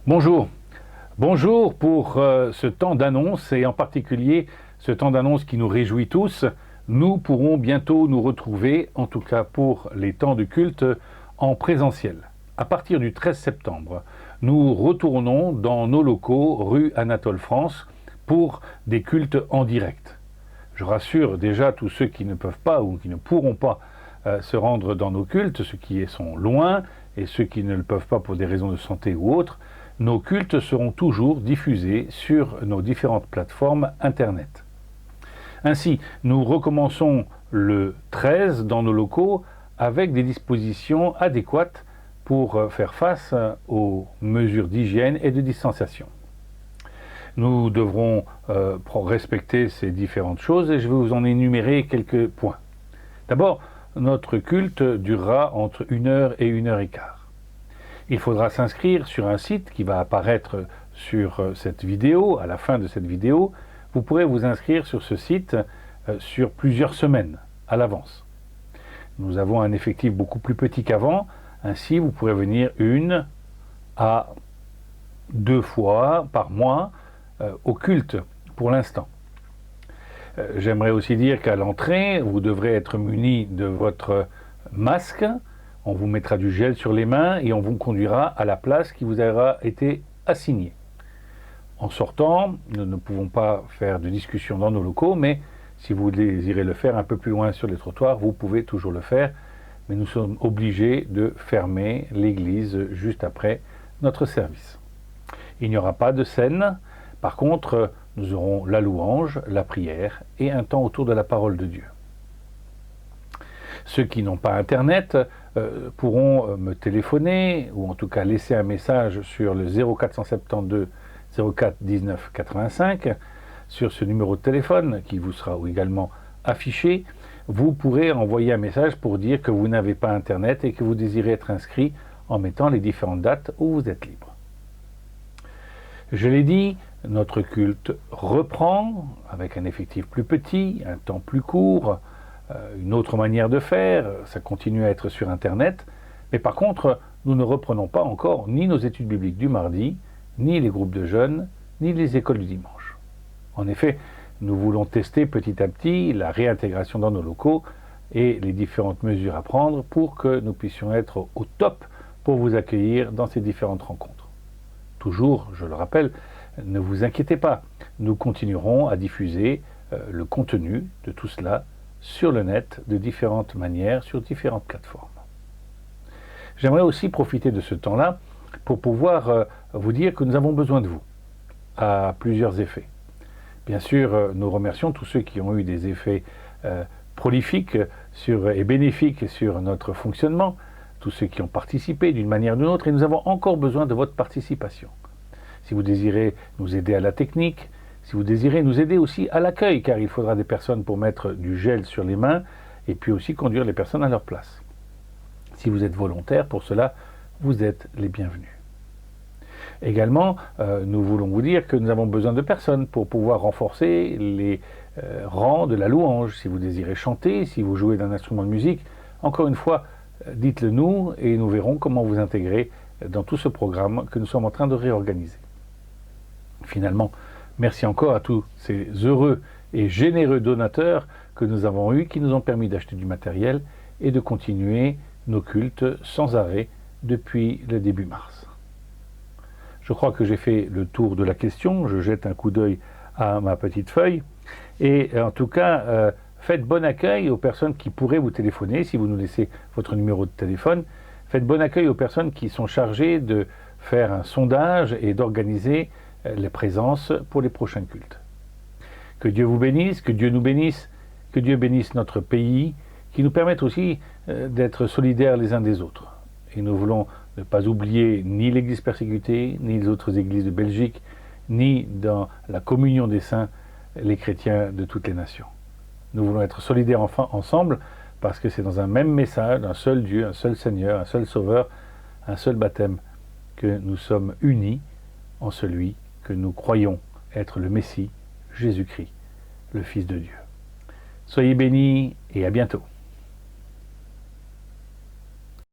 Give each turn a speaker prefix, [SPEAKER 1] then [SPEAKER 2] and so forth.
[SPEAKER 1] Bonjour. Bonjour pour ce temps d'annonce et en particulier ce temps d'annonce qui nous réjouit tous. Nous pourrons bientôt nous retrouver, en tout cas pour les temps de culte, en présentiel. À partir du 13 septembre, nous retournons dans nos locaux rue Anatole France pour des cultes en direct. Je rassure déjà tous ceux qui ne peuvent pas ou qui ne pourront pas se rendre dans nos cultes, ceux qui sont loin et ceux qui ne le peuvent pas pour des raisons de santé ou autres. Nos cultes seront toujours diffusés sur nos différentes plateformes Internet. Ainsi, nous recommençons le 13 dans nos locaux avec des dispositions adéquates pour faire face aux mesures d'hygiène et de distanciation. Nous devrons respecter ces différentes choses et je vais vous en énumérer quelques points. D'abord, notre culte durera entre 1 heure et 1 heure et quart. Il faudra s'inscrire sur un site qui va apparaître sur cette vidéo. À la fin de cette vidéo, vous pourrez vous inscrire sur ce site sur plusieurs semaines à l'avance. Nous avons un effectif beaucoup plus petit qu'avant. Ainsi, vous pourrez venir 1 à 2 fois par mois au culte pour l'instant. J'aimerais aussi dire qu'à l'entrée, vous devrez être muni de votre masque. On vous mettra du gel sur les mains et on vous conduira à la place qui vous aura été assignée. En sortant, nous ne pouvons pas faire de discussion dans nos locaux, mais si vous désirez le faire un peu plus loin sur les trottoirs, vous pouvez toujours le faire. Mais nous sommes obligés de fermer l'église juste après notre service. Il n'y aura pas de scène. Par contre, nous aurons la louange, la prière et un temps autour de la parole de Dieu. Ceux qui n'ont pas Internet pourront me téléphoner ou en tout cas laisser un message sur le 0472 04 19 85 sur ce numéro de téléphone qui vous sera également affiché. Vous pourrez envoyer un message pour dire que vous n'avez pas Internet et que vous désirez être inscrit en mettant les différentes dates où vous êtes libre. Je l'ai dit, notre culte reprend avec un effectif plus petit, un temps plus court, une autre manière de faire, ça continue à être sur Internet, mais par contre, nous ne reprenons pas encore ni nos études bibliques du mardi, ni les groupes de jeunes, ni les écoles du dimanche. En effet, nous voulons tester petit à petit la réintégration dans nos locaux et les différentes mesures à prendre pour que nous puissions être au top pour vous accueillir dans ces différentes rencontres. Toujours, je le rappelle, ne vous inquiétez pas, nous continuerons à diffuser le contenu de tout cela sur le net de différentes manières, sur différentes plateformes. J'aimerais aussi profiter de ce temps-là pour pouvoir vous dire que nous avons besoin de vous à plusieurs effets. Bien sûr, nous remercions tous ceux qui ont eu des effets prolifiques et bénéfiques sur notre fonctionnement, tous ceux qui ont participé d'une manière ou d'une autre, et nous avons encore besoin de votre participation. Si vous désirez nous aider à la technique, si vous désirez nous aider aussi à l'accueil, car il faudra des personnes pour mettre du gel sur les mains et puis aussi conduire les personnes à leur place. Si vous êtes volontaire pour cela, vous êtes les bienvenus. Également, nous voulons vous dire que nous avons besoin de personnes pour pouvoir renforcer les rangs de la louange. Si vous désirez chanter, si vous jouez d'un instrument de musique, encore une fois, dites-le nous et nous verrons comment vous intégrer dans tout ce programme que nous sommes en train de réorganiser. Finalement, merci encore à tous ces heureux et généreux donateurs que nous avons eus, qui nous ont permis d'acheter du matériel et de continuer nos cultes sans arrêt depuis le début mars. Je crois que j'ai fait le tour de la question, je jette un coup d'œil à ma petite feuille, et en tout cas, faites bon accueil aux personnes qui pourraient vous téléphoner, si vous nous laissez votre numéro de téléphone, faites bon accueil aux personnes qui sont chargées de faire un sondage et d'organiser les présences pour les prochains cultes. Que Dieu vous bénisse, que Dieu nous bénisse, que Dieu bénisse notre pays, qui nous permette aussi d'être solidaires les uns des autres. Et nous voulons ne pas oublier ni l'Église persécutée, ni les autres églises de Belgique, ni dans la communion des saints, les chrétiens de toutes les nations. Nous voulons être solidaires enfin ensemble, parce que c'est dans un même message, un seul Dieu, un seul Seigneur, un seul Sauveur, un seul baptême, que nous sommes unis en celui que nous croyons être le Messie, Jésus-Christ, le Fils de Dieu. Soyez bénis et à bientôt.